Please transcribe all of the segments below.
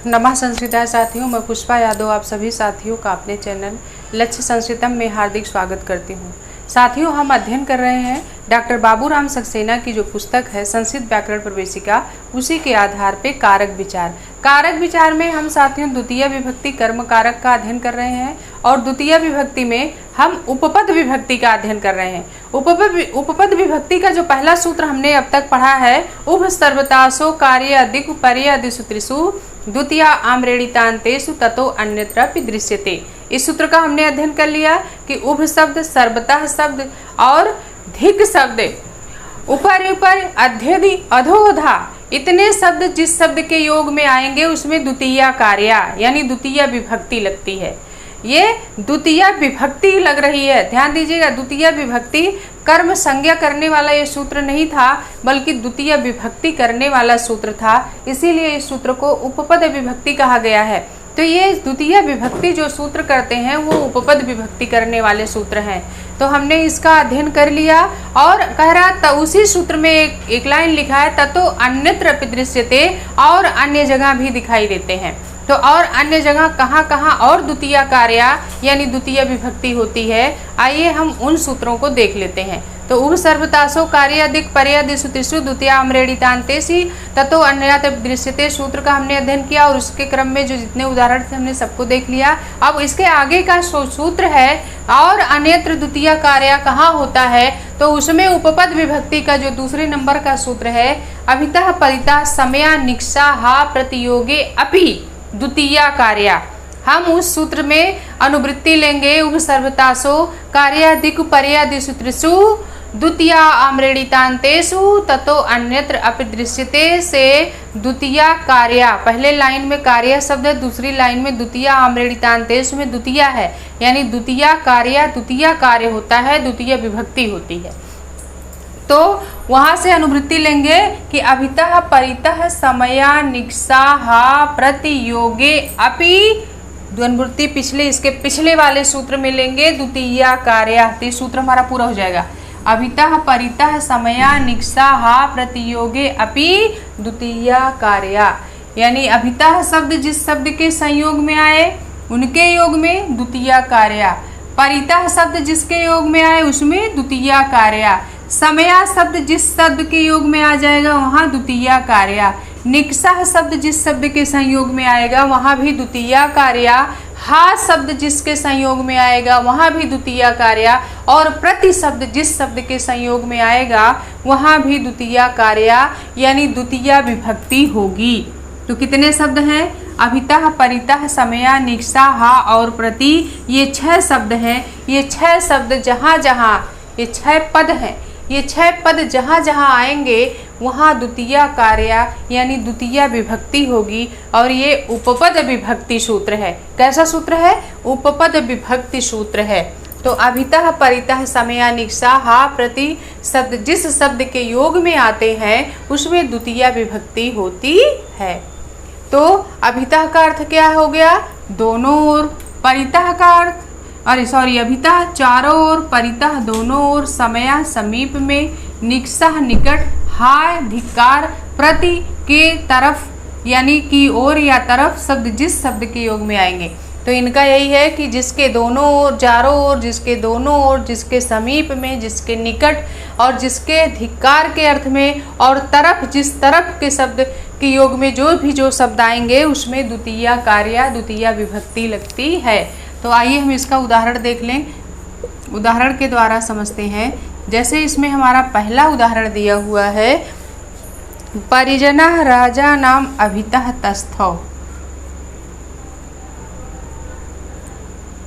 नमः संस्कृता साथियों, मैं पुष्पा यादव आप सभी साथियों का अपने चैनल लक्ष्य संस्कृतम में हार्दिक स्वागत करती हूँ। साथियों, हम अध्ययन कर रहे हैं डॉक्टर बाबूराम सक्सेना की जो पुस्तक है संस्कृत व्याकरण प्रवेशिका, उसी के आधार पे कारक विचार। कारक विचार में हम साथियों द्वितीय विभक्ति कर्म कारक का अध्ययन कर रहे हैं और द्वितीय विभक्ति में हम उपपद विभक्ति का अध्ययन कर रहे हैं। उपपद विभक्ति का जो पहला सूत्र हमने अब तक पढ़ा है, उभ सर्वतासो कार्य अधिक पर्य अधिसूत्रिषु द्वितीय आम्रेणितान्तेषु ततो अन्यत्रापि दृश्यते। इस सूत्र का हमने अध्ययन कर लिया कि उभ शब्द, सर्वतः शब्द और धिक शब्द, ऊपर ऊपर, अध्यधि, अधोधा, इतने शब्द जिस शब्द के योग में आएंगे उसमें द्वितीय कार्या यानी द्वितीय विभक्ति लगती है। ये द्वितीय विभक्ति लग रही है, ध्यान दीजिएगा। द्वितीय विभक्ति कर्म संज्ञा करने वाला ये सूत्र नहीं था, बल्कि द्वितीय विभक्ति करने वाला सूत्र था, इसीलिए इस सूत्र को उपपद विभक्ति कहा गया है। तो ये द्वितीय विभक्ति जो सूत्र करते हैं वो उपपद विभक्ति करने वाले सूत्र हैं। तो हमने इसका अध्ययन कर लिया और कह रहा उसी सूत्र में एक लाइन लिखा है, ततो अन्यत्र अपि दृश्यते, और अन्य जगह भी दिखाई देते हैं। तो और अन्य जगह कहाँ कहाँ और द्वितीय कार्या यानी द्वितीय विभक्ति होती है, आइए हम उन सूत्रों को देख लेते हैं। तो उभ सर्वतासो कार्य अधिक पर्य अधिसूत्रिषु द्वितीय आम्रेणितान्तेषु ततो अन्यत्र दृश्यते सूत्र का हमने अध्ययन किया और उसके क्रम में जो जितने उदाहरण थे हमने सबको देख लिया। अब इसके आगे का सूत्र है और अन्यत्र द्वितीय कार्य कहाँ होता है, तो उसमें उपपद विभक्ति का जो दूसरे नंबर का सूत्र है, अभितः परितः समया निक्षा हा प्रतियोगे अपि द्वितीय कार्या। हम उस सूत्र में अनुवृत्ति लेंगे, उभ सर्वतासो कार्याधिक पर्यादिसूत्रिषु द्वितीय आम्रेणितान्तेषु ततो अन्यत्र अपि दृश्यते से द्वितीय कार्या। पहले लाइन में कार्य शब्द है, दूसरी लाइन में द्वितीय आम्रेणितान्तेषु में द्वितीय है, यानी द्वितीय कार्य द्वितीय कार्य होता है, द्वितीय विभक्ति होती है। तो वहां से अनुवृत्ति लेंगे कि अभितः परितः समया निक्षा प्रतियोगे अपि, अनुवृत्ति पिछले इसके पिछले वाले सूत्र में लेंगे द्वितीय कार्य। तो सूत्र हमारा पूरा हो जाएगा, अभितः परितः समया निक्षा प्रतियोगे अपि द्वितीय कार्य। यानी अभितः शब्द जिस शब्द के संयोग में आए उनके योग में द्वितीय कार्य, परितः शब्द जिसके योग में आए उसमें द्वितीय कार्य, समया शब्द जिस शब्द के योग में आ जाएगा वहाँ द्वितीय कार्य, निक्षा शब्द जिस शब्द के संयोग में आएगा वहाँ भी द्वितीय कार्य, हा शब्द जिसके संयोग में आएगा वहाँ भी द्वितीय कार्य, और प्रति शब्द जिस शब्द के संयोग में आएगा वहाँ भी द्वितीय कार्य यानी द्वितीय विभक्ति होगी। तो कितने शब्द हैं? अभितः परितः समया निक्षा हा और प्रति, ये 6 शब्द हैं। ये 6 शब्द जहाँ जहाँ, ये 6 पद हैं, ये 6 पद जहाँ जहाँ आएंगे वहाँ द्वितीय कार्य यानी द्वितीय विभक्ति होगी, और ये उपपद विभक्ति सूत्र है। कैसा सूत्र है? उपपद विभक्ति सूत्र है। तो अभितः परितः समया निक्षा हा प्रति शब्द जिस शब्द के योग में आते हैं उसमें द्वितीय विभक्ति होती है। तो अभितः का अर्थ क्या हो गया? दोनों ओर। परितः का अर्थ, अभितः चारों ओर, परितः दोनों ओर, समया समीप में, निक्षा निकट, हा धिक्कार, प्रति के तरफ यानी की ओर या तरफ शब्द जिस शब्द के योग में आएंगे। तो इनका यही है कि जिसके दोनों ओर, चारों ओर, जिसके दोनों ओर, जिसके समीप में, जिसके निकट और जिसके धिक्कार के अर्थ में, और तरफ जिस तरफ के शब्द के योग में जो शब्द आएंगे उसमें द्वितीय कार्य द्वितीय विभक्ति लगती है। तो आइए हम इसका उदाहरण देख लें, उदाहरण के द्वारा समझते हैं। जैसे इसमें हमारा पहला उदाहरण दिया हुआ है, परिजनः राजा नाम अभितः तस्थौ।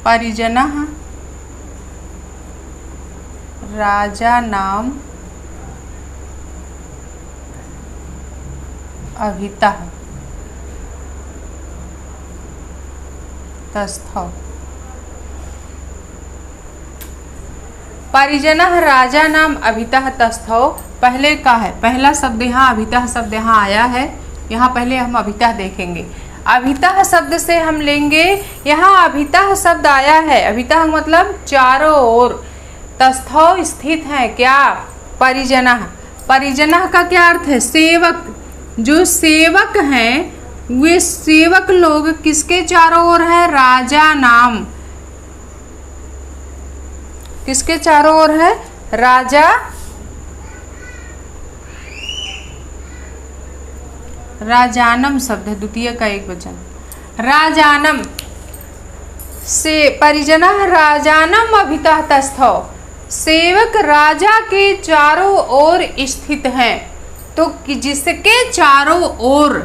परिजनः राजा नाम अभितः तस्थौ। परिजनः राजा नाम अभितः तस्थौ, पहले का है, पहला शब्द यहाँ अभितः शब्द यहाँ आया है। यहाँ पहले हम अभितः देखेंगे। अभितः शब्द से हम लेंगे, यहाँ अभितः शब्द आया है, अभितः मतलब चारों ओर, तस्थौ स्थित है क्या? परिजनः। परिजनः का क्या अर्थ है? सेवक। जो सेवक हैं वे सेवक लोग किसके चारों ओर है? राजा नाम। किसके चारों ओर है? राजा, राजानम शब्द है, द्वितीय का एक वचन। राजानम से परिजना राजानम अभितः तस्थौ, सेवक राजा के चारों ओर स्थित हैं। तो जिसके चारों ओर,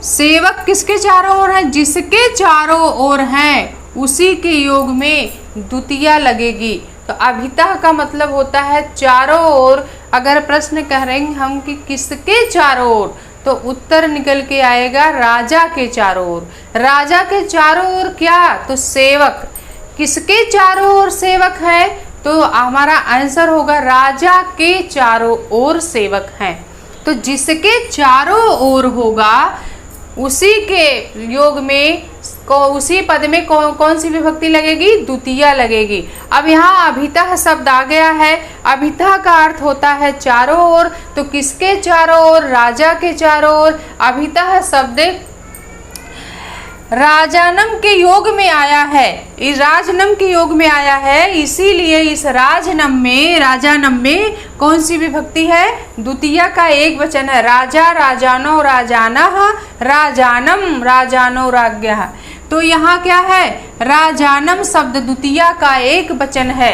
सेवक किसके चारों ओर है? जिसके चारों ओर हैं उसी के योग में द्वितीया लगेगी। तो अभितः का मतलब होता है चारों ओर। अगर प्रश्न कह रहे हैं हम कि किसके चारों ओर, तो उत्तर निकल के आएगा राजा के चारों ओर। राजा के चारों ओर क्या? तो सेवक। किसके चारों ओर सेवक है? तो हमारा आंसर होगा राजा के चारों ओर सेवक हैं। तो जिसके चारों ओर होगा उसी के योग में उसी पद में कौन सी विभक्ति लगेगी? द्वितीया लगेगी। अब यहाँ अभितः शब्द आ गया है। अभितः का अर्थ होता है चारों ओर। तो किसके चारों ओर? राजा के चारों ओर। अभितः शब्द राजानम के योग में आया है, इस राजनम के योग में आया है, इसीलिए इस राजानम में कौन सी विभक्ति है? द्वितीया का एक वचन है। राजा, राजानो, राजानः, राजानम, राजानो, राज्ञः। तो यहाँ क्या है? राजानम शब्द द्वितीया का एक वचन है।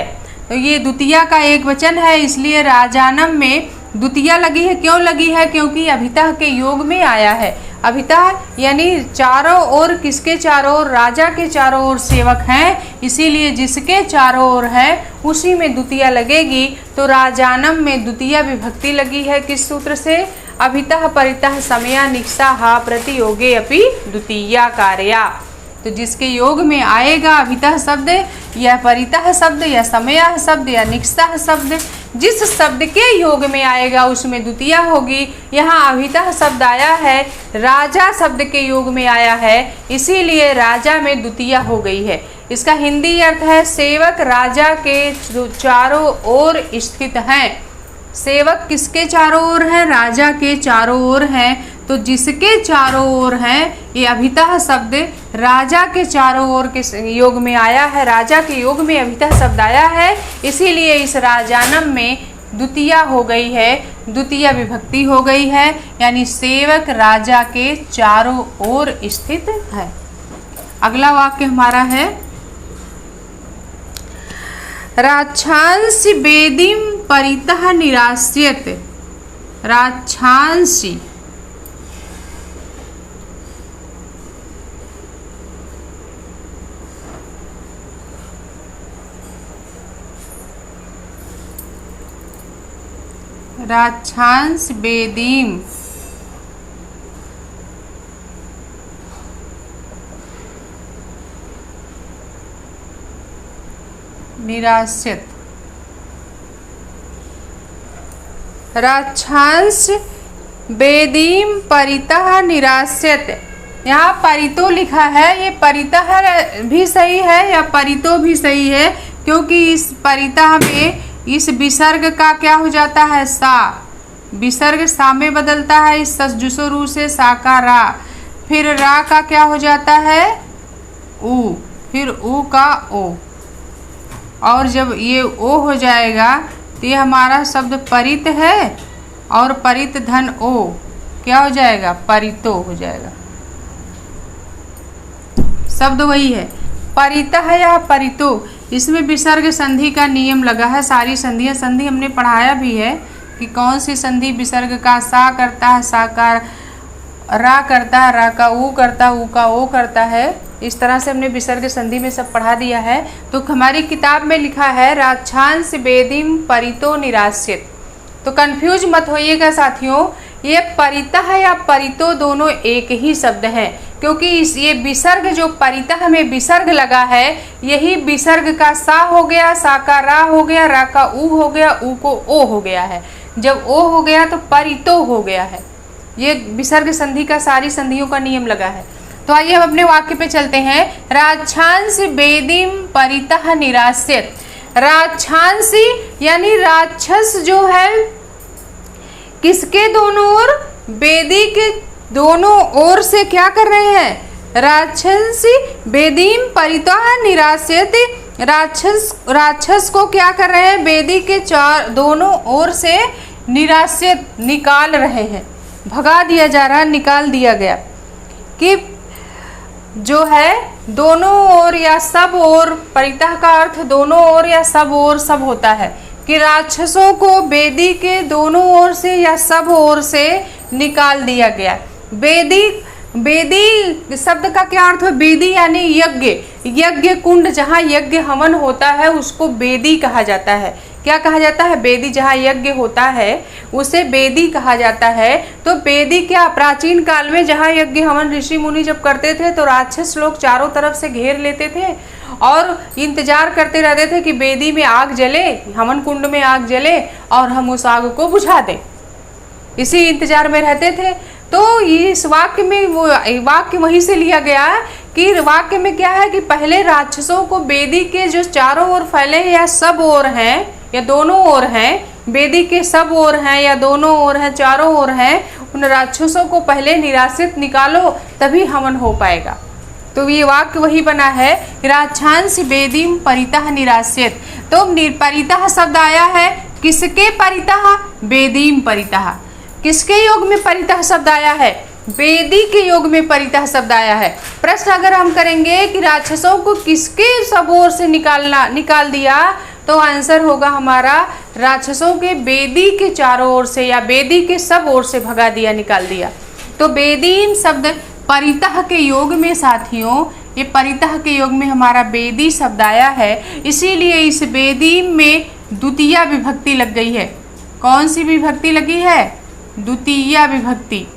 तो ये द्वितीया का एक वचन है, इसलिए राजानम में द्वितीया लगी है। क्यों लगी है? क्योंकि अभितः के योग में आया है। अभितः यानी चारों ओर, किसके चारों ओर? राजा के चारों ओर सेवक हैं, इसीलिए जिसके चारों ओर है उसी में द्वितीया लगेगी। तो राजानम में द्वितीया विभक्ति लगी है। किस सूत्र से? अभितः परितः समया निक्सा हा प्रतियोगे अपि द्वितीया कार्या। तो जिसके योग में आएगा अभितः शब्द या परितः शब्द या समया शब्द या निक्सा शब्द, जिस शब्द के योग में आएगा उसमें द्वितीया होगी। यहाँ अभितः शब्द आया है, राजा शब्द के योग में आया है, इसीलिए राजा में द्वितीया हो गई है। इसका हिंदी अर्थ है सेवक राजा के चारों ओर स्थित हैं। सेवक किसके चारों ओर है? राजा के चारों ओर है। तो जिसके चारों ओर है, ये अभितः शब्द राजा के चारों ओर के योग में आया है। राजा के योग में अभितः शब्द आया है, इसीलिए इस राजानम में द्वितीया हो गई है, द्वितीया विभक्ति हो गई है। यानी सेवक राजा के चारों ओर स्थित है। अगला वाक्य हमारा है राक्षांसि वेदीं परितः निरास्यत। राक्षांसि राक्षांस वेदीं निरास्यत। राक्षांस वेदीं परितः निरास्यत। यहाँ परितो लिखा है, ये परितः भी सही है या परितो भी सही है, क्योंकि इस परितः में इस विसर्ग का क्या हो जाता है? सा। विसर्ग सा में बदलता है, इस ससजुसो रू से सा का रा। फिर रा का क्या हो जाता है? ऊ। फिर ऊ का ओ। और जब ये ओ हो जाएगा तो ये हमारा शब्द परित है, और परित धन ओ क्या हो जाएगा? परितो हो जाएगा। शब्द वही है, परितः या परितो। इसमें विसर्ग संधि का नियम लगा है। सारी संधि हमने पढ़ाया भी है कि कौन सी संधि विसर्ग का सा करता है, सा का रा करता है, रा का ऊ करता है, ऊ का ओ करता है। इस तरह से हमने विसर्ग संधि में सब पढ़ा दिया है। तो हमारी किताब में लिखा है राक्षांस वेदीं परितो निरास्यत। तो कंफ्यूज मत होइएगा साथियों, ये परितः या परितो दोनों एक ही शब्द हैं, क्योंकि ये विसर्ग जो परितः में विसर्ग लगा है, यही विसर्ग का सा हो गया, सा का रा हो गया, रा का ऊ हो गया, ऊ को ओ हो गया है। जब ओ हो गया तो परितो हो गया है। ये विसर्ग संधि का सारी संधियों का नियम लगा है। तो आइए हम अपने वाक्य पे चलते हैं। राक्षांस वेदीं परितः निरास्यत। राक्षांसी यानी राक्षस जो है किसके दोनों ओर? वेदी के दोनों ओर से क्या कर रहे हैं? राक्षसी बेदीम परितः निराश्यते। राक्षस को क्या कर रहे हैं? बेदी के दोनों ओर से निराश्यत निकाल रहे हैं, भगा दिया जा रहा, निकाल दिया गया। कि जो है दोनों ओर या सब ओर, परितः का अर्थ दोनों ओर या सब ओर सब होता है, कि राक्षसों को बेदी के दोनों ओर से या सब ओर से निकाल दिया गया। बेदी शब्द का क्या अर्थ है? बेदी यानी यज्ञ, यज्ञ कुंड, जहाँ यज्ञ हवन होता है उसको बेदी कहा जाता है। क्या कहा जाता है? बेदी। जहाँ यज्ञ होता है उसे बेदी कहा जाता है। तो बेदी क्या, प्राचीन काल में जहाँ यज्ञ हवन ऋषि मुनि जब करते थे तो राक्षस लोग चारों तरफ से घेर लेते थे और इंतजार करते रहते थे कि बेदी में आग जले, हवन कुंड में आग जले और हम उस आग को बुझा दें। इसी इंतजार में रहते थे। तो इस वाक्य में वो वाक्य वहीं से लिया गया कि वाक्य में क्या है कि पहले राक्षसों को बेदी के जो चारों ओर फैले हैं या सब ओर हैं या दोनों ओर हैं, बेदी के सब ओर हैं या दोनों ओर हैं, चारों ओर हैं, उन राक्षसों को पहले निराश्रित निकालो, तभी हवन हो पाएगा। तो ये वाक्य वही बना है, राक्षांस बेदीम परितः निराश्रित। तो परितः शब्द आया है किसके परितः? बेदीम परितः। किसके योग में परितः शब्द आया है? बेदी के योग में परितः शब्द आया है। प्रश्न अगर हम करेंगे कि राक्षसों को किसके सब ओर से निकाल दिया, तो आंसर होगा हमारा राक्षसों के बेदी के चारों ओर से या बेदी के सब ओर से भगा दिया, निकाल दिया। तो बेदीम शब्द परितः के योग में साथियों, ये परितः के योग में हमारा बेदी शब्द आया है, इसीलिए इस बेदीम में द्वितीया विभक्ति लग गई है। कौन सी विभक्ति लगी है? द्वितीया विभक्ति।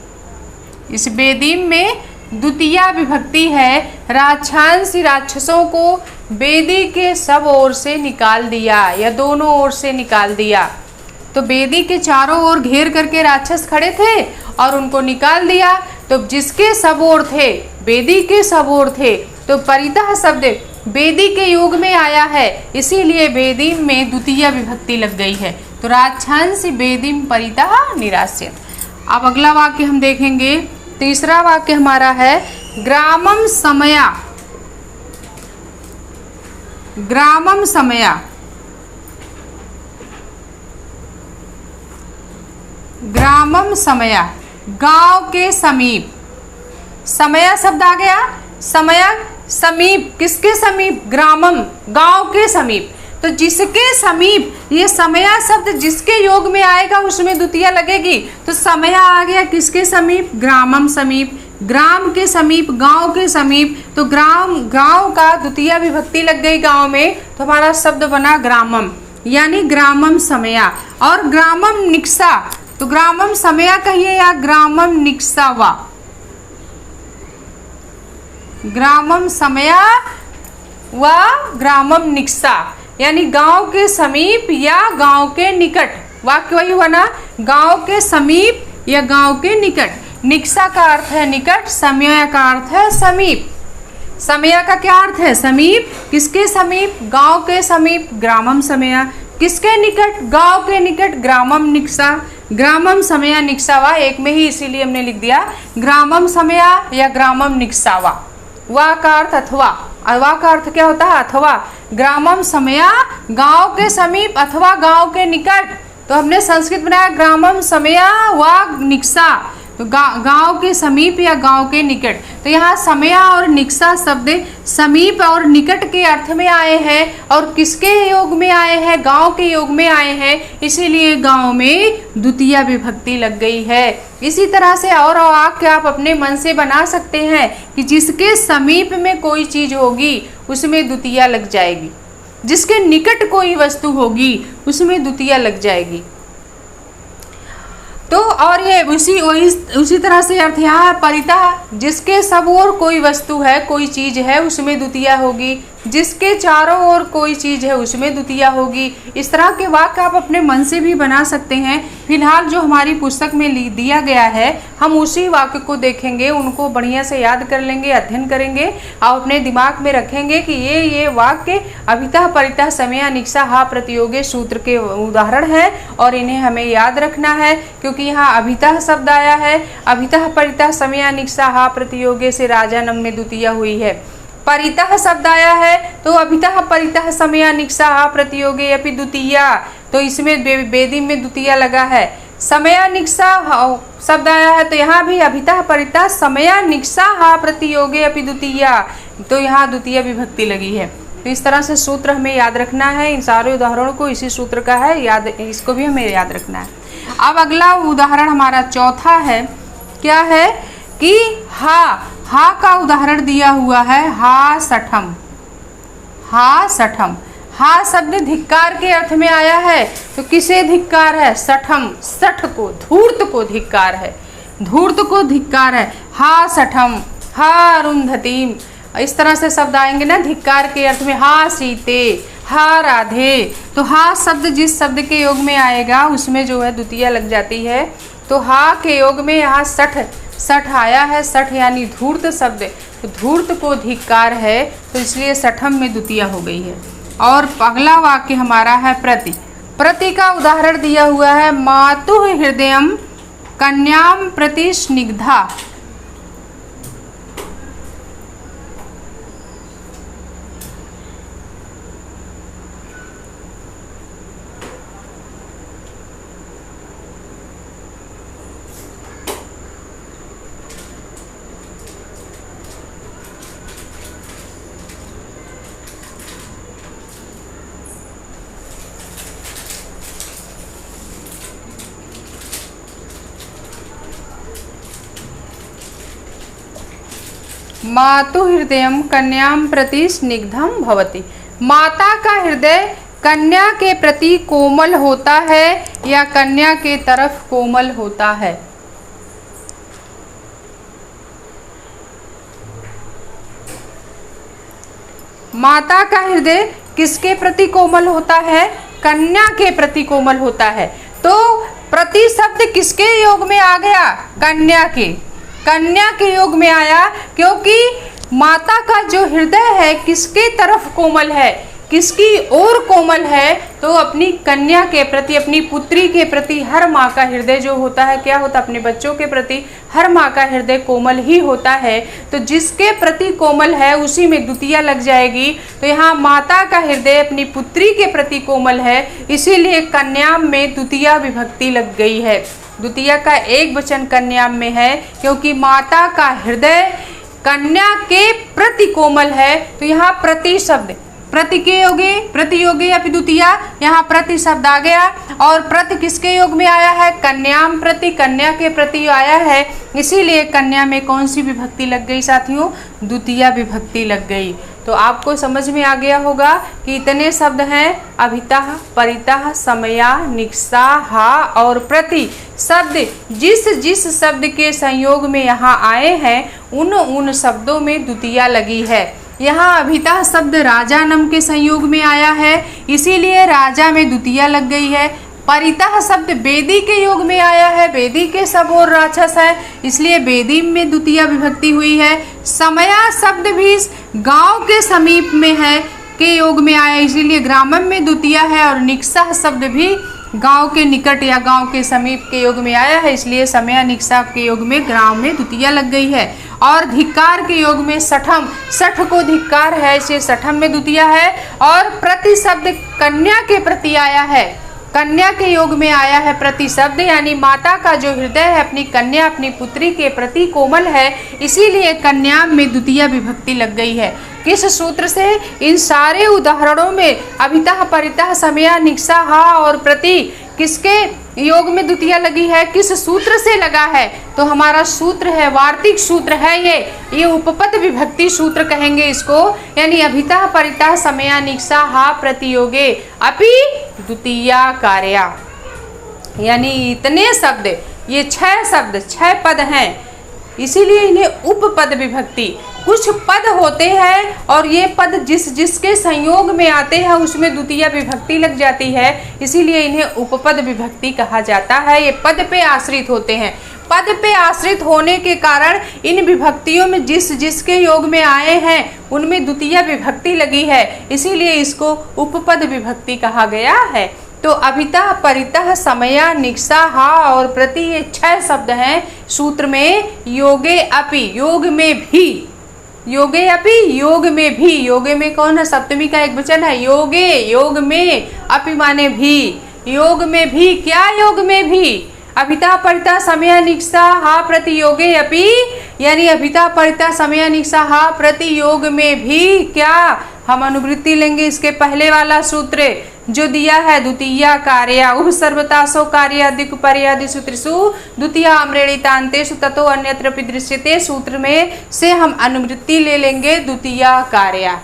इस बेदीम में द्वितीया विभक्ति है। राक्षांसी राक्षसों को बेदी के सब ओर से निकाल दिया या दोनों ओर से निकाल दिया। तो बेदी के चारों ओर घेर करके राक्षस खड़े थे और उनको निकाल दिया। तो जिसके सब ओर थे, बेदी के सब ओर थे, तो परितः शब्द बेदी के योग में आया है, इसीलिए बेदीम में द्वितीय विभक्ति लग गई है। तो राक्षांसी बेदीम परितः निराश्रित। अब अगला वाक्य हम देखेंगे। तीसरा वाक्य हमारा है ग्रामम समया। ग्रामम समया, ग्रामम समया, गांव के समीप। समया शब्द आ गया, समया समीप, किसके समीप? ग्रामम, गांव के समीप। तो जिसके समीप, ये समया शब्द जिसके योग में आएगा उसमें द्वितीया लगेगी। तो समया आ गया किसके समीप? ग्रामम समीप, ग्राम के समीप, गांव के समीप। तो ग्राम, गांव का द्वितीय विभक्ति लग गई गांव में, तो हमारा शब्द बना ग्रामम, यानी ग्रामम समया। और ग्रामम निक्सा, तो ग्रामम समया कहिए या ग्रामम निक्सा वा, ग्रामम समया व ग्रामम निक्सा, यानी गांव के समीप या गांव के निकट। वाक्य वही हुआ ना, गांव के समीप या गांव के निकट। निक्सा का अर्थ है निकट, समया का अर्थ है समीप। समया का क्या अर्थ है? समीप। किसके समीप? गांव के समीप, ग्रामम समया। किसके निकट? गांव के निकट, ग्रामम निक्सा। ग्रामम समया निक्सावा एक में ही, इसीलिए हमने लिख दिया ग्रामम समया या ग्रामम निक्सावा। वा का अर्थ अथवा, वा का अर्थ क्या होता है? अथवा। ग्रामम समया, गांव के समीप अथवा गांव के निकट। तो हमने संस्कृत बनाया ग्रामम समया वा निक्सा, तो गांव के समीप या गांव के निकट। तो यहाँ समया और निक्सा शब्द समीप और निकट के अर्थ में आए हैं और किसके योग में आए हैं? गांव के योग में आए हैं, इसीलिए गांव में द्वितीय विभक्ति लग गई है। इसी तरह से और वाक्य आप अपने मन से बना सकते हैं कि जिसके समीप में कोई चीज होगी उसमें द्वितीय लग जाएगी, जिसके निकट कोई वस्तु होगी उसमें द्वितीय लग जाएगी। तो और ये उसी तरह से अर्थ यहाँ परितः, जिसके सब ओर कोई वस्तु है, कोई चीज है, उसमें द्वितीय होगी। जिसके चारों ओर कोई चीज़ है उसमें द्वितीया होगी। इस तरह के वाक्य आप अपने मन से भी बना सकते हैं। फिलहाल जो हमारी पुस्तक में दिया गया है हम उसी वाक्य को देखेंगे, उनको बढ़िया से याद कर लेंगे, अध्ययन करेंगे और अपने दिमाग में रखेंगे कि ये वाक्य अभितः परितः समया निक्सा हा प्रतियोगे सूत्र के उदाहरण है और इन्हें हमें याद रखना है, क्योंकि यहाँ अभितः शब्द आया है। अभितः परितः समया निक्सा हा प्रतियोगे से राजानम में द्वितीया हुई है। परितः शब्द आया है तो अभितः परितः समया निक्सा हा प्रतियोगे अपि द्वितीया, तो इसमें बेदिम में द्वितीया लगा है। समया निक्सा शब्द आया है तो यहाँ भी अभितः परितः समया निक्सा हा प्रतियोगे अपि द्वितीया, तो यहाँ द्वितीय विभक्ति लगी है। तो इस तरह से सूत्र हमें याद रखना है। इन सारे उदाहरणों को इसी सूत्र का है, याद इसको भी हमें याद रखना है। अब अगला उदाहरण हमारा चौथा है, क्या है कि हा का उदाहरण दिया हुआ है हा सठम। हा सठम, हा शब्द धिक्कार के अर्थ में आया है, तो किसे धिक्कार है? सठम, सठ को, धूर्त को धिक्कार है, धूर्त को धिक्कार है। हा सठम, हा अरुंधतीम, इस तरह से शब्द आएंगे ना धिक्कार के अर्थ में। हा सीते, हा राधे, तो हा शब्द जिस शब्द के योग में आएगा उसमें जो है द्वितीया लग जाती है। तो हा के योग में यहाँ सठ आया है, सठ यानी धूर्त शब्द, तो धूर्त को धिक्कार है, तो इसलिए सठम में द्वितीया हो गई है। और अगला वाक्य हमारा है प्रति। प्रति का उदाहरण दिया हुआ है मातुः हृदयम कन्याम प्रति स्निग्धा। मातु हृदयम कन्याम प्रति स्निग्धम भवति। माता का हृदय कन्या के प्रति कोमल होता है या कन्या के तरफ कोमल होता है? माता का हृदय किसके प्रति कोमल होता है? कन्या के प्रति कोमल होता है। तो प्रति शब्द किसके योग में आ गया? कन्या के, कन्या के योग में आया, क्योंकि माता का जो हृदय है किसके तरफ कोमल है, किसकी ओर कोमल है? तो अपनी कन्या के प्रति, अपनी पुत्री के प्रति हर माँ का हृदय जो होता है क्या होता है? अपने बच्चों के प्रति हर माँ का हृदय कोमल ही होता है। तो जिसके प्रति कोमल है उसी में द्वितीया लग जाएगी। तो यहाँ माता का हृदय अपनी पुत्री के प्रति कोमल है, इसीलिए कन्याम में द्वितीया विभक्ति लग गई है। द्वितीया का एक वचन कन्याम में है, क्योंकि माता का हृदय कन्या के प्रति कोमल है। तो यहाँ प्रति शब्द, प्रति के योगे, प्रति योगे या द्वितीया, यहाँ प्रति शब्द आ गया। और प्रति किसके योग में आया है? कन्याम प्रति, कन्या के प्रति आया है, इसीलिए कन्या में कौन सी विभक्ति लग गई साथियों? द्वितीया विभक्ति लग गई। तो आपको समझ में आ गया होगा कि इतने शब्द हैं, अभितः, परितः, समया, निक्सा, हा और प्रति शब्द जिस जिस शब्द के संयोग में यहाँ आए हैं उन शब्दों में द्वितीया लगी है। यहाँ अभितः शब्द राजानम के संयोग में आया है, इसीलिए राजा में द्वितीया लग गई है। परितः शब्द बेदी के योग में आया है, बेदी के सब और राक्षस है, इसलिए बेदी में द्वितीया विभक्ति हुई है। समया शब्द भी गांव के समीप में है के योग में आया, इसीलिए ग्रामम में द्वितीया है। और निक्सा शब्द भी गांव के निकट या गांव के समीप के योग में आया है, इसलिए समया निक्सा के योग में ग्राम में द्वितीया लग गई है। और धिक्कार के योग में सठम, सठ को धिक्कार है, इसलिए सठम में द्वितीया है। और प्रति शब्द कन्या के प्रति आया है, कन्या के योग में आया है प्रति शब्द, यानी माता का जो हृदय है अपनी कन्या, अपनी पुत्री के प्रति कोमल है, इसीलिए कन्या में द्वितीया विभक्ति लग गई है। किस सूत्र से? इन सारे उदाहरणों में अभितः, परितः, समया, निक्सा, हा और प्रति किसके योग में द्वितीया लगी है? किस सूत्र से लगा है? तो हमारा सूत्र है, वार्तिक सूत्र है ये उपपद विभक्ति सूत्र कहेंगे इसको, यानी अभितः, परितः, समया, निक्सा, हा प्रतियोगे अपि द्वितीया कार्या। यानी इतने शब्द, ये 6 शब्द, 6 पद हैं, इसीलिए इन्हें उपपद विभक्ति कुछ पद होते हैं और ये पद जिसके संयोग में आते हैं उसमें द्वितीय विभक्ति लग जाती है, इसीलिए इन्हें उपपद विभक्ति कहा जाता है। ये पद पे आश्रित होते हैं। पद पे आश्रित होने के कारण इन विभक्तियों में जिसके योग में आए हैं उनमें द्वितीय विभक्ति लगी है, इसीलिए इसको उपपद विभक्ति कहा गया है। तो अभितः, परितः, समया, निक्षा, हा और प्रति, ये 6 शब्द हैं सूत्र में। योगे अपि, योग में भी, योगे अपि, योग में भी, योगे में कौन है, सप्तमी का एक वचन है, योगे, योग में, अपि माने भी, योग में भी, क्या योग में भी, अभिता परिता समया निक्षा हा प्रति योगे अपि, यानी अभिता परिता समया निक्षा हा प्रति योग में भी क्या, हम अनुवृत्ति लेंगे इसके पहले वाला सूत्र जो दिया है, द्वितीय कार्य उपसर्वतासो कार्यादिक पर्यादिषु त्रिषु द्वितीय अम्रेणितान्तेषु ततो अन्यत्र दृश्यते सूत्र में से हम अनुवृत्ति ले लेंगे द्वितीय कार्य,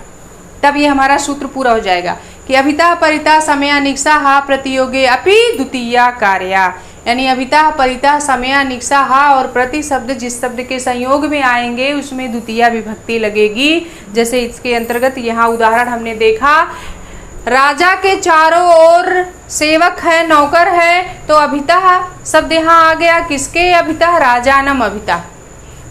तब ये हमारा सूत्र पूरा हो जाएगा कि अभिता परिता समया निक्षा हा प्रतियोगे अपि द्वितीय कार्य, यानी अभिता परिता समया निक्षा हा और प्रति शब्द जिस शब्द के संयोग में आएंगे उसमें द्वितीय विभक्ति लगेगी। जैसे इसके अंतर्गत यहाँ उदाहरण हमने देखा, राजा के चारों ओर सेवक है, नौकर है, तो अभिता शब्द यहाँ आ गया, किसके अभिता, राजानम अभिता।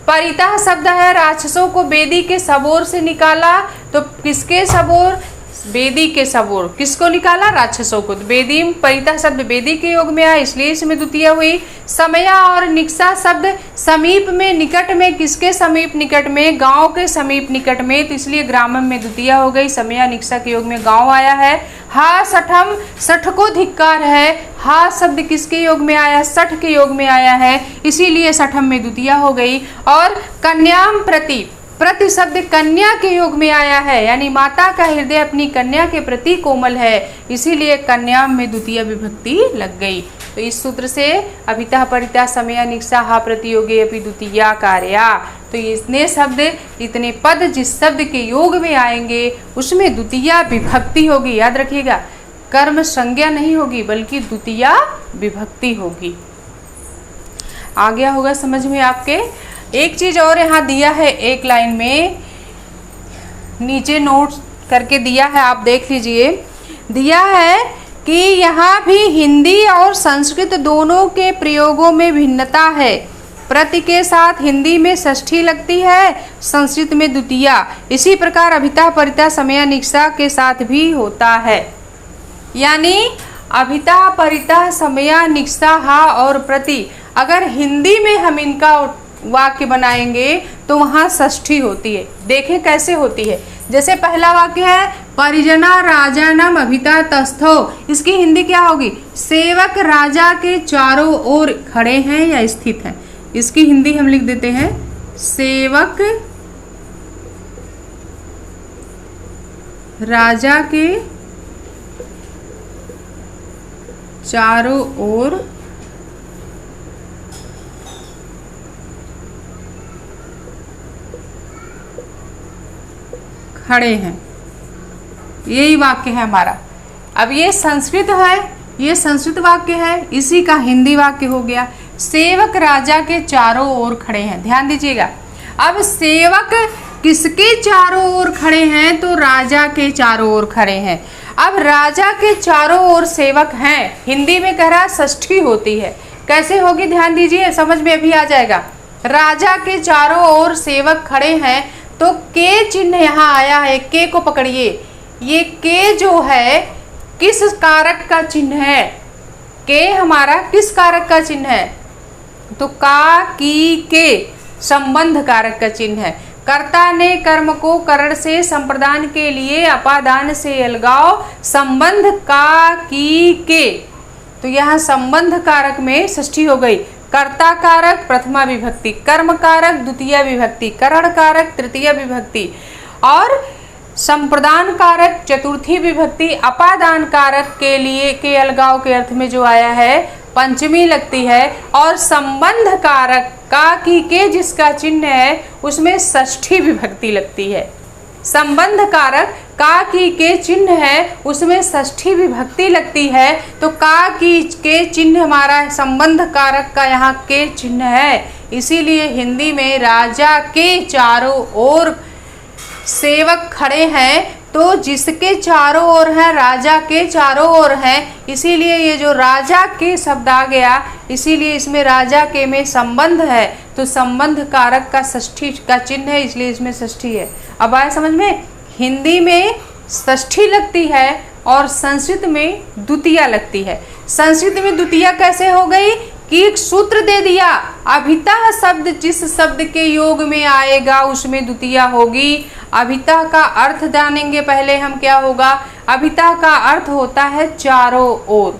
परिता शब्द है, राक्षसों को वेदी के सबोर से निकाला, तो किसके सबोर, वेदी के सबोर, किसको निकाला, राक्षसों को। वेदी, परिता शब्द वेदी के योग में आया इसलिए इसमें द्वितीय हुई। समया और निक्षा शब्द समीप में, निकट में, किसके समीप, निकट में, गांव के समीप निकट में, तो इसलिए ग्रामम में द्वितीय हो गई। समया निक्षा के योग में गांव आया है। हा सठम, सठ को धिक्कार है, हा शब्द किसके योग में आया, सठ के योग में आया है, इसीलिए सठम में द्वितीय हो गई। और कन्याम प्रति, प्रति शब्द कन्या के योग में आया है, यानी माता का हृदय अपनी कन्या के प्रति कोमल है, इसीलिए कन्या में द्वितीय विभक्ति लग गई। तो इस सूत्र से अभिता परिता समया निक्षा हा प्रतियोगे अपि द्वितीय कार्य, तो इतने शब्द, इतने पद जिस शब्द के योग में आएंगे उसमें द्वितीय विभक्ति होगी। याद रखिएगा, कर्म संज्ञा नहीं होगी बल्कि द्वितीय विभक्ति होगी। आ गया होगा समझ में आपके। एक चीज और यहाँ दिया है, एक लाइन में नीचे नोट करके दिया है, आप देख लीजिए। दिया है कि यहाँ भी हिंदी और संस्कृत दोनों के प्रयोगों में भिन्नता है। प्रति के साथ हिंदी में षष्ठी लगती है, संस्कृत में द्वितीय। इसी प्रकार अभिता परिता समया निक्षा के साथ भी होता है, यानी अभिता परिता समया निक्षा हा और प्रति, अगर हिंदी में हम इनका वाक्य बनाएंगे तो वहाँ षष्ठी होती है। देखें कैसे होती है। जैसे पहला वाक्य है परिजना राजानम अभिता तस्थो, इसकी हिंदी क्या होगी, सेवक राजा के चारों ओर खड़े हैं या स्थित हैं। इसकी हिंदी हम लिख देते हैं सेवक राजा के चारों ओर खड़े हैं, यही वाक्य है हमारा। अब ये संस्कृत है, ये संस्कृत वाक्य है, इसी का हिंदी वाक्य हो गया सेवक राजा के चारों ओर खड़े हैं। ध्यान दीजिएगा, अब सेवक किसके चारों ओर खड़े हैं, तो राजा के चारों ओर खड़े हैं। अब राजा के चारों ओर सेवक हैं, हिंदी में कह रहा षष्ठी होती है, कैसे होगी ध्यान दीजिए, समझ में अभी आ जाएगा। राजा के चारों ओर सेवक खड़े हैं, तो के चिन्ह यहाँ आया है, के को पकड़िए। ये के जो है किस कारक का चिन्ह है, के हमारा किस कारक का चिन्ह है, तो का की के संबंध कारक का चिन्ह है। कर्ता ने कर्म को करण से संप्रदान के लिए अपादान से अलगाव, संबंध का की के, तो यहाँ संबंध कारक में षष्ठी हो गई। कर्ता कारक प्रथमा विभक्ति, कर्म कारक द्वितीय विभक्ति, करण कारक तृतीय विभक्ति, और संप्रदान कारक चतुर्थी विभक्ति, अपादान कारक के लिए के अलगाव के अर्थ में जो आया है पंचमी लगती है, और संबंध कारक का की के जिसका चिन्ह है उसमें षष्ठी विभक्ति लगती है। संबंध कारक का की के चिन्ह है उसमें षष्ठी विभक्ति लगती है, तो का की के चिन्ह हमारा संबंध कारक का यहाँ के चिन्ह है, इसीलिए हिंदी में राजा के चारों ओर सेवक खड़े हैं, तो जिसके चारों ओर है राजा के चारों ओर है, इसीलिए ये जो राजा के शब्द आ गया, इसीलिए इसमें राजा के में संबंध है, तो संबंध कारक का षष्ठी का चिन्ह है, इसलिए इसमें षष्ठी है। अब आए समझ में, हिंदी में षष्ठी लगती है और संस्कृत में द्वितीया लगती है। संस्कृत में द्वितीया कैसे हो गई कि एक सूत्र दे दिया, अभितः शब्द जिस शब्द के योग में आएगा उसमें द्वितीया होगी। अभितः का अर्थ जानेंगे पहले हम, क्या होगा। अभितः का अर्थ होता है चारों ओर।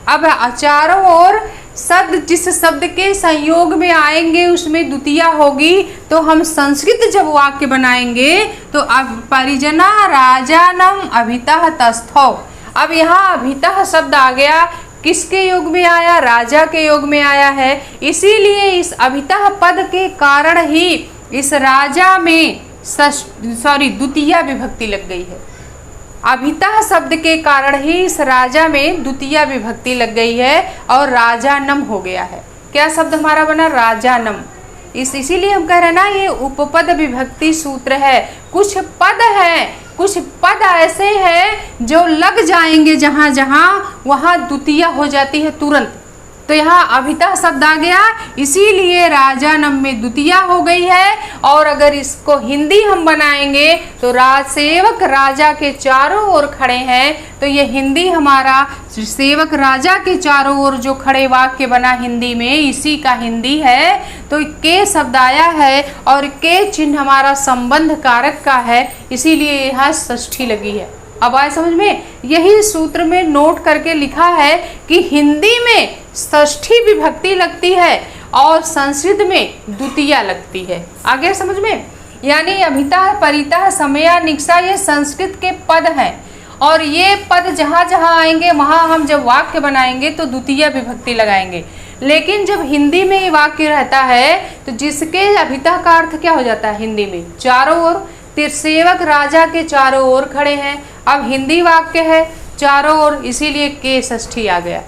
अब चारों ओर शब्द जिस शब्द के संयोग में आएंगे उसमें द्वितीया होगी। तो हम संस्कृत जब वाक्य बनाएंगे तो अब परिजना राजानम अभितः तस्थौ। अब यहाँ अभितः शब्द आ गया, किसके योग में आया, राजा के योग में आया है, इसीलिए इस अभितः पद के कारण ही इस राजा में द्वितीया विभक्ति लग गई है। अभितः शब्द के कारण ही इस राजा में द्वितीया विभक्ति लग गई है और राजानम हो गया है। क्या शब्द हमारा बना, राजानम। इसीलिए हम कह रहे हैं ना, ये उपपद विभक्ति सूत्र है। कुछ पद हैं, कुछ पद ऐसे हैं जो लग जाएंगे जहाँ जहाँ, वहाँ द्वितीया हो जाती है तुरंत। तो यहाँ अभितः शब्द आ गया, इसीलिए राजानम में द्वितीया हो गई है। और अगर इसको हिंदी हम बनाएंगे तो सेवक राजा के चारों ओर खड़े हैं, तो ये हिंदी हमारा सेवक राजा के चारों ओर जो खड़े वाक्य बना हिंदी में, इसी का हिंदी है। तो के शब्द आया है और के चिन्ह हमारा संबंध कारक का है, इसीलिए यहाँ षष्ठी लगी है। अब आए समझ में, यही सूत्र में नोट करके लिखा है कि हिंदी में षष्ठी विभक्ति लगती है और संस्कृत में द्वितीया लगती है। आगे समझ में, यानी अभितः परितः समया निक्षा ये संस्कृत के पद हैं और ये पद जहाँ जहाँ आएंगे वहाँ हम जब वाक्य बनाएंगे तो द्वितीया विभक्ति लगाएंगे। लेकिन जब हिंदी में ये वाक्य रहता है तो जिसके अभितः का अर्थ क्या हो जाता है हिंदी में, चारों ओर। सेवक राजा के चारों ओर खड़े हैं, अब हिंदी वाक्य है चारों ओर, इसीलिए के षष्ठी आ गया।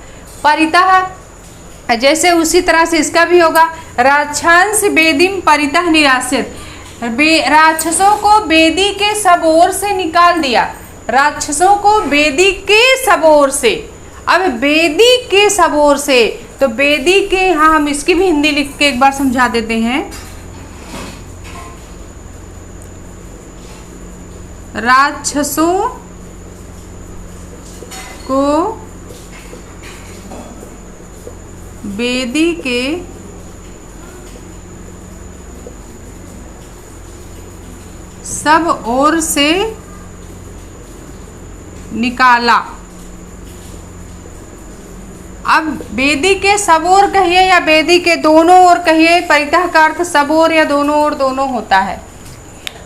परितः जैसे उसी तरह से इसका भी होगा, राक्षांस बेदीम परितः निरासित। राक्षसों को बेदी के सब ओर से निकाल दिया, राक्षसों को बेदी के सब ओर से। अब बेदी के सब ओर से, तो बेदी के, यहाँ हम इसकी भी हिंदी लिख के एक बार समझा देते हैं। राक्षसों को बेदी के सब ओर से निकाला। अब बेदी के सब ओर कहिए या बेदी के दोनों ओर कहिए, परितः का अर्थ सब ओर या दोनों ओर दोनों होता है।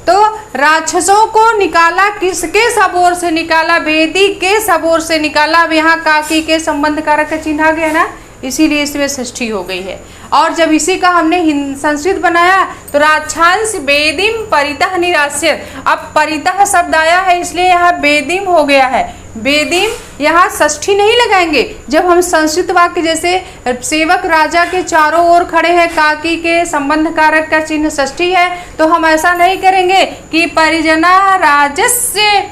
तो राक्षसों को निकाला, किसके सब ओर से निकाला, बेदी के सब ओर से निकाला। अब यहाँ काकी के संबंध कारक का चिन्ह आ गया ना, इसीलिए इसमें षष्ठी हो गई है। और जब इसी का हमने संस्कृत बनाया तो राक्षांस बेदिम परितः निराश्य। अब परितः शब्द आया है इसलिए यहाँ बेदिम हो गया है। बेदिम, यहाँ षष्ठी नहीं लगाएंगे। जब हम संस्कृत वाक्य जैसे सेवक राजा के चारों ओर खड़े हैं, काकी के संबंध कारक का चिन्ह षष्ठी है, तो हम ऐसा नहीं करेंगे कि परिजना राजस्य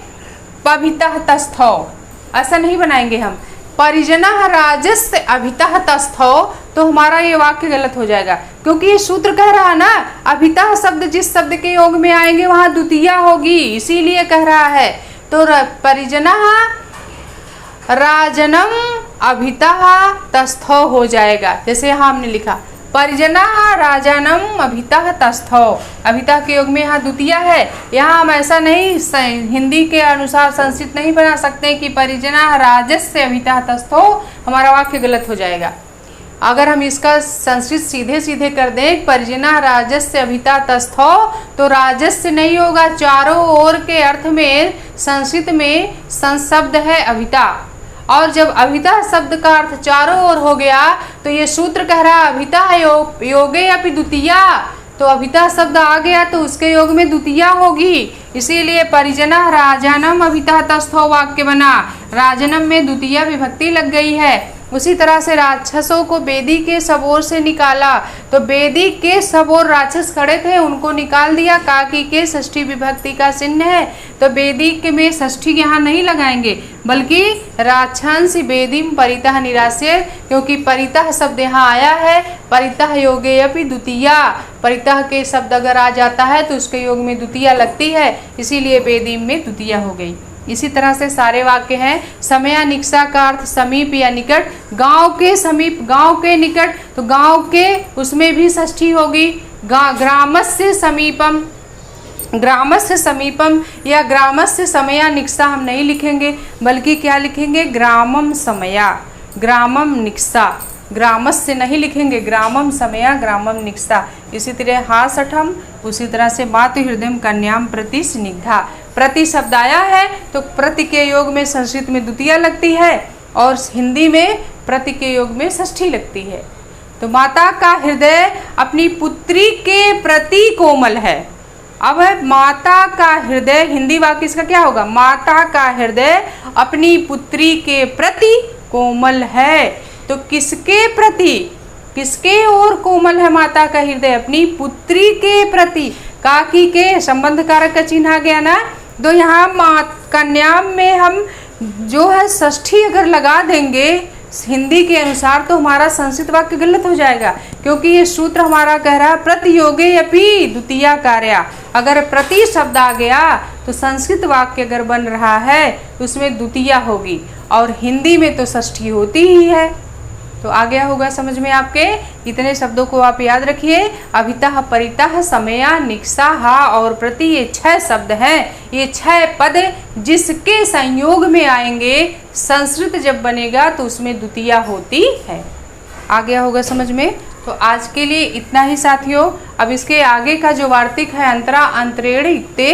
अभितः तस्थौ, ऐसा नहीं बनाएंगे हम। परिजना राजस्य अभितः तस्थौ, तो हमारा ये वाक्य गलत हो जाएगा, क्योंकि ये सूत्र कह रहा है ना, अभितः शब्द जिस शब्द के योग में आएंगे वहां द्वितीया होगी, इसीलिए कह रहा है। तो परिजना राजनम अभितः तस्थौ हो जाएगा। जैसे यहाँ हमने लिखा परिजना राजानम अभितः तस्थौ, अभितः के योग में यहाँ द्वितीया है। यहाँ हम ऐसा नहीं, हिंदी के अनुसार संस्कृत नहीं बना सकते कि परिजना राजस्य अभितः तस्थौ, हमारा वाक्य गलत हो जाएगा। अगर हम इसका संस्कृत सीधे सीधे कर दें, परिजना राजस्य अभितः तस्थौ, तो राजस्य नहीं होगा, चारों ओर के अर्थ में संस्कृत में संशब्द है अभिता। और जब अभिता शब्द का अर्थ चारों ओर हो गया तो ये सूत्र कह रहा है अभिता योगे अपि द्वितीया, तो अभिता शब्द आ गया तो उसके योग में द्वितीया होगी, इसीलिए परिजना राजानम अभितः तस्थौ वाक्य बना। राजनम में द्वितीया विभक्ति लग गई है। उसी तरह से राक्षसों को बेदी के सबोर से निकाला, तो बेदी के सबोर राक्षस खड़े थे, उनको निकाल दिया। काकी के षष्ठी विभक्ति का चिन्ह है, तो बेदी के में षष्ठी यहाँ नहीं लगाएंगे, बल्कि राक्षस बेदीम परितः निराश्य, क्योंकि परितः शब्द यहाँ आया है। परितः योगे अपि द्वितीया, परितः के शब्द अगर आ जाता है तो उसके योग में द्वितीया लगती है, इसीलिए बेदीम में द्वितीया हो गई। इसी तरह से सारे वाक्य हैं। समया निक्सा का अर्थ समीप या निकट, गांव के समीप, गांव के निकट, तो गांव के उसमें भी षष्ठी होगी। ग्रामस्य समीपम, ग्रामस्य समीपम या ग्रामस्य समया निक्सा हम नहीं लिखेंगे, बल्कि क्या लिखेंगे, ग्रामम समया, ग्रामम निक्सा, ग्रामस्य नहीं लिखेंगे, ग्रामम समया ग्रामम निक्सा। इसी तरह हासठम, उसी तरह से मातु हृदय कन्याम प्रति स्निग्धा, प्रति शब्द आया है तो प्रति के योग में संस्कृत में द्वितीया लगती है और हिंदी में प्रति के योग में षष्ठी लगती है। तो माता का हृदय अपनी पुत्री के प्रति कोमल है। अब है माता का हृदय, हिंदी वाक्य इसका क्या होगा, माता का हृदय अपनी पुत्री के प्रति कोमल है। तो किसके प्रति, किसके ओर कोमल है माता का हृदय, अपनी पुत्री के प्रति। काकी के संबंध कारक का चिन्ह आ गया ना, तो यहाँ कन्या में हम जो है षष्ठी अगर लगा देंगे हिंदी के अनुसार तो हमारा संस्कृत वाक्य गलत हो जाएगा, क्योंकि ये सूत्र हमारा कह रहा है प्रतियोगे अपि द्वितीया कार्या। अगर प्रति शब्द आ गया तो संस्कृत वाक्य अगर बन रहा है तो उसमें द्वितीया होगी, और हिंदी में तो षष्ठी होती ही है। तो आ गया होगा समझ में आपके। इतने शब्दों को आप याद रखिए। अभितः, परितः, समया, निक्सा, हा और प्रति, ये 6 शब्द हैं। ये 6 पद जिसके संयोग में आएंगे, संस्कृत जब बनेगा तो उसमें द्वितीया होती है। आ गया होगा समझ में। तो आज के लिए इतना ही साथियों। अब इसके आगे का जो वार्तिक है, अंतरा अंतरेण युक्ते,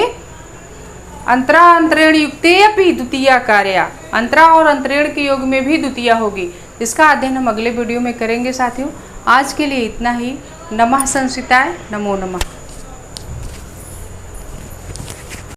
अंतरा अंतरेण युक्ते अपि द्वितीया कार्या, अंतरा और अंतरेण के योग में भी द्वितीया होगी। इसका अध्ययन हम अगले वीडियो में करेंगे साथियों। आज के लिए इतना ही। नमः संस्कृताय, नमो नमः।